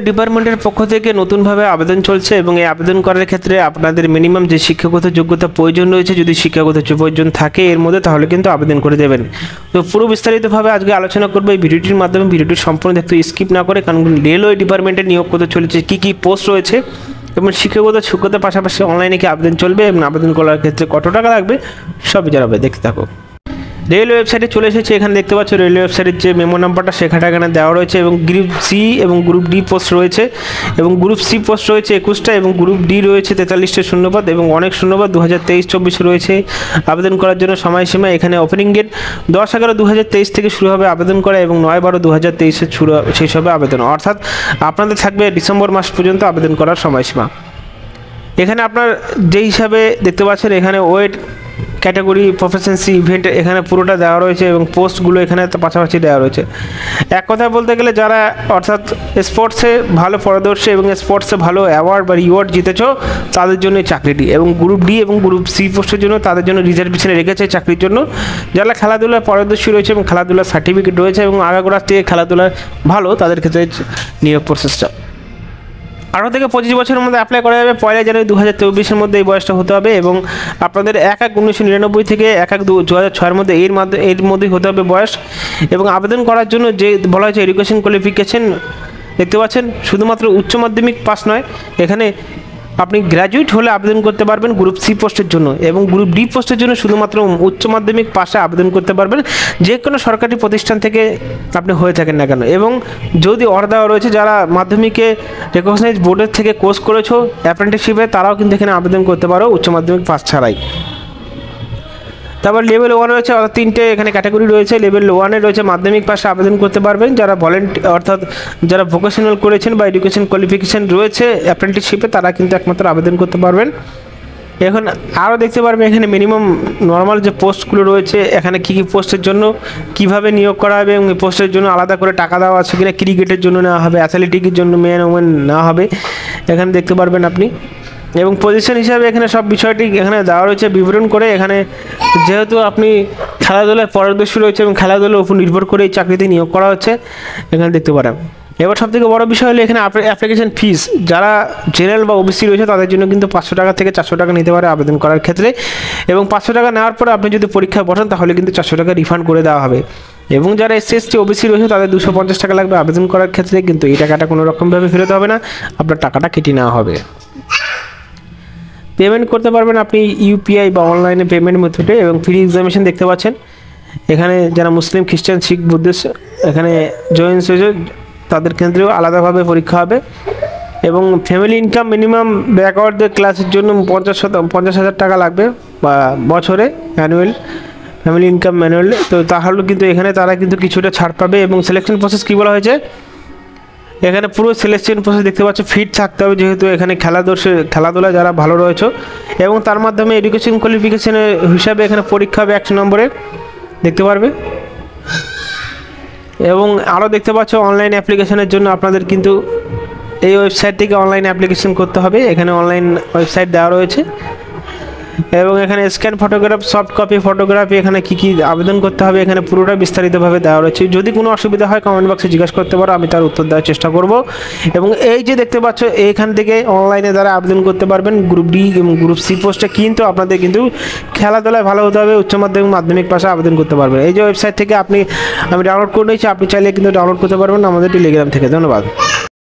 ডিপার্টমেন্টের পক্ষ থেকে নতুনভাবে আবেদন চলছে এবং এই আবেদন করার ক্ষেত্রে আপনাদের মিনিমাম যে শিক্ষাগত যোগ্যতা প্রয়োজন রয়েছে, যদি শিক্ষাগত প্রয়োজন থাকে এর মধ্যে, তাহলে কিন্তু আবেদন করে দেবেন। তো পুরো বিস্তারিতভাবে আজকে আলোচনা করবো এই ভিডিওটির মাধ্যমে। ভিডিওটি সম্পূর্ণ দেখতে স্কিপ না করে, কারণ রেলওয়ে ডিপার্টমেন্টে নিয়োগ করতে চলেছে, কী কী পোস্ট রয়েছে এবং শিক্ষাগত যোগ্যতার পাশাপাশি অনলাইনে কি আবেদন চলবে এবং আবেদন করার ক্ষেত্রে কত টাকা লাগবে সব জানাবে, দেখতে থাকো। রেলওয়ে ওয়েবসাইটে চলে এসেছে। এখানে দেখতে পাচ্ছ রেলওয়ে ওয়েবসাইটের যে মেমো নাম্বারটা সেখানে এখানে দেওয়া রয়েছে এবং গ্রুপ সি এবং গ্রুপ ডি পোস্ট রয়েছে এবং গ্রুপ সি পোস্ট রয়েছে 21টা এবং গ্রুপ ডি রয়েছে 43টা শূন্যপদ এবং অনেক শূন্যপদ 2023-24 রয়েছে। আবেদন করার জন্য সময়সীমা এখানে ওপেনিং ডেট 10/11/2023 থেকে শুরু হবে আবেদন করা এবং 9/12/2023 শুরু শেষ হবে আবেদন, অর্থাৎ আপনাদের থাকবে ডিসেম্বর মাস পর্যন্ত আবেদন করার সময়সীমা। এখানে আপনার যেই হিসাবে দেখতে পাচ্ছেন এখানে ওয়েট ক্যাটাগরি প্রফেশনসি ইভেন্ট এখানে পুরোটা দেওয়া রয়েছে এবং পোস্টগুলো এখানে পাশাপাশি দেওয়া রয়েছে। এক কথা বলতে গেলে যারা অর্থাৎ স্পোর্টসে ভালো পারদর্শী এবং স্পোর্টসে ভালো অ্যাওয়ার্ড বা রিওয়ার্ড জিতেছ তাদের জন্য এই চাকরিটি, এবং গ্রুপ ডি এবং গ্রুপ সি পোস্টের জন্য তাদের জন্য রিজার্ভেশনে রেখেছে চাকরির জন্য যারা খেলাধুলায় পারদর্শী রয়েছে এবং খেলাধুলার সার্টিফিকেট রয়েছে এবং আগাগোড়া থেকে খেলাধুলায় ভালো, তাদের ক্ষেত্রে নিয়োগ প্রসেসটা 18 থেকে 25 বছরের মধ্যে অ্যাপ্লাই করা যাবে। 1 জানুয়ারি 2024-এর মধ্যে এই বয়সটা হতে হবে এবং আপনাদের 1/1/1999 থেকে 1/1/2006-এর মধ্যে এর মধ্যেই হতে হবে বয়স। এবং আবেদন করার জন্য যে বলা হয়েছে এডুকেশন কোয়ালিফিকেশন দেখতে পাচ্ছেন, শুধুমাত্র উচ্চ মাধ্যমিক পাস নয়, এখানে আপনি গ্র্যাজুয়েট হলে আবেদন করতে পারবেন গ্রুপ সি পোস্টের জন্য এবং গ্রুপ ডি পোস্টের জন্য শুধুমাত্র উচ্চ মাধ্যমিক পাশে আবেদন করতে পারবেন যে কোনো সরকারি প্রতিষ্ঠান থেকে আপনি হয়ে থাকেন না কেন। এবং যদি অর্ডার দেওয়া রয়েছে যারা মাধ্যমিকে রেকগনাইজ বোর্ডের থেকে কোর্স করেছো অ্যাপ্রেন্টিসশিপে, তারাও কিন্তু এখানে আবেদন করতে পারো উচ্চ মাধ্যমিক পাস ছাড়াই। তারপর লেভেল 1 রয়েছে, অর্থাৎ 3টে এখানে ক্যাটাগরি রয়েছে। লেভেল 1-এ রয়েছে মাধ্যমিক পাশে আবেদন করতে পারবেন যারা অর্থাৎ যারা ভোকেশনাল করেছেন বা এডুকেশন কোয়ালিফিকেশন রয়েছে অ্যাপ্রেন্টিসশিপে, তারা কিন্তু একমাত্র আবেদন করতে পারবেন। এখন আরও দেখতে পারবেন এখানে মিনিমাম নর্মাল যে পোস্টগুলো রয়েছে, এখানে কী কী পোস্টের জন্য কীভাবে নিয়োগ করা হবে এবং এই পোস্টের জন্য আলাদা করে টাকা দেওয়া আছে কিনা, ক্রিকেটের জন্য নেওয়া হবে, অ্যাথলেটিকের জন্য মেন ওমেন নেওয়া হবে, এখানে দেখতে পারবেন আপনি। এবং পজিশন হিসাবে এখানে সব বিষয়টি এখানে দেওয়া রয়েছে বিবরণ করে। এখানে যেহেতু আপনি খেলাধুলায় পারদর্শী রয়েছে এবং খেলাধুলার উপর নির্ভর করে এই চাকরিতে নিয়োগ করা হচ্ছে, এখানে দেখতে পারেন। এবার সবথেকে বড় বিষয় হলো এখানে অ্যাপ্লিকেশন ফিস, যারা জেনারেল বা ওবিসি রয়েছে তাদের জন্য কিন্তু 500 টাকা থেকে 400 টাকা নিতে পারে আবেদন করার ক্ষেত্রে, এবং 500 টাকা নেওয়ার পরে আপনি যদি পরীক্ষায় বসেন তাহলে কিন্তু 400 টাকা রিফান্ড করে দেওয়া হবে। এবং যারা SC ST ওবিসি রয়েছে তাদের 250 টাকা লাগবে আবেদন করার ক্ষেত্রে, কিন্তু এই টাকাটা কোনো রকমভাবে ফেরত হবে না, আপনার টাকাটা কেটে নেওয়া হবে। পেমেন্ট করতে পারবেন আপনি ইউপিআই বা অনলাইনে পেমেন্ট মেথডে এবং ফ্রি এক্সামিনেশন দেখতে পাচ্ছেন। এখানে যারা মুসলিম, খ্রিস্টান, শিখ, বুদ্ধিস্ট এখানে জয়েন্স হয়েছে তাদের ক্ষেত্রেও আলাদাভাবে পরীক্ষা হবে। এবং ফ্যামিলি ইনকাম মিনিমাম ব্যাকওয়ার্ডদের ক্লাসের জন্য 50,000 টাকা লাগবে বা বছরে অ্যানুয়াল ফ্যামিলি ইনকাম ম্যানুয়াল। তো তাহলে কিন্তু এখানে তারা কিন্তু কিছুটা ছাড় পাবে। এবং সিলেকশন প্রসেস কী বলা হয়েছে, এখানে পুরো সিলেকশন প্রসেস দেখতে পাচ্ছ, ফিট থাকতে হবে যেহেতু এখানে খেলাধুলা যারা ভালো রয়েছে, এবং তার মাধ্যমে এডুকেশন কোয়ালিফিকেশনের হিসাবে এখানে পরীক্ষা হবে 100 নম্বরের দেখতে পারবে। এবং আরও দেখতে পাচ্ছ অনলাইন অ্যাপ্লিকেশনের জন্য আপনাদের কিন্তু এই ওয়েবসাইট থেকে অনলাইন অ্যাপ্লিকেশন করতে হবে। এখানে অনলাইন ওয়েবসাইট দেওয়া রয়েছে এবং এখানে scan photograph, soft copy photography, এখানে কী কী আবেদন করতে হবে এখানে পুরোটা বিস্তারিতভাবে দেওয়া রয়েছে। যদি কোনো অসুবিধা হয় কমেন্ট বক্সে জিজ্ঞাসা করতে পারো, আমি তার উত্তর দেওয়ার চেষ্টা করব। এবং এই যে দেখতে পাচ্ছ এইখান থেকে অনলাইনে দ্বারা আবেদন করতে পারবেন গ্রুপ ডি এবং গ্রুপ সি পোস্টে, কিন্তু আপনাদের কিন্তু খেলাধুলায় ভালো হতে হবে, উচ্চ মাধ্যমিক মাধ্যমিক পাশে আবেদন করতে পারবেন। এই যে ওয়েবসাইট থেকে আমি ডাউনলোড করে নিয়েছি, আপনি চাইলে কিন্তু ডাউনলোড করতে পারবেন আমাদের টেলিগ্রাম থেকে। ধন্যবাদ।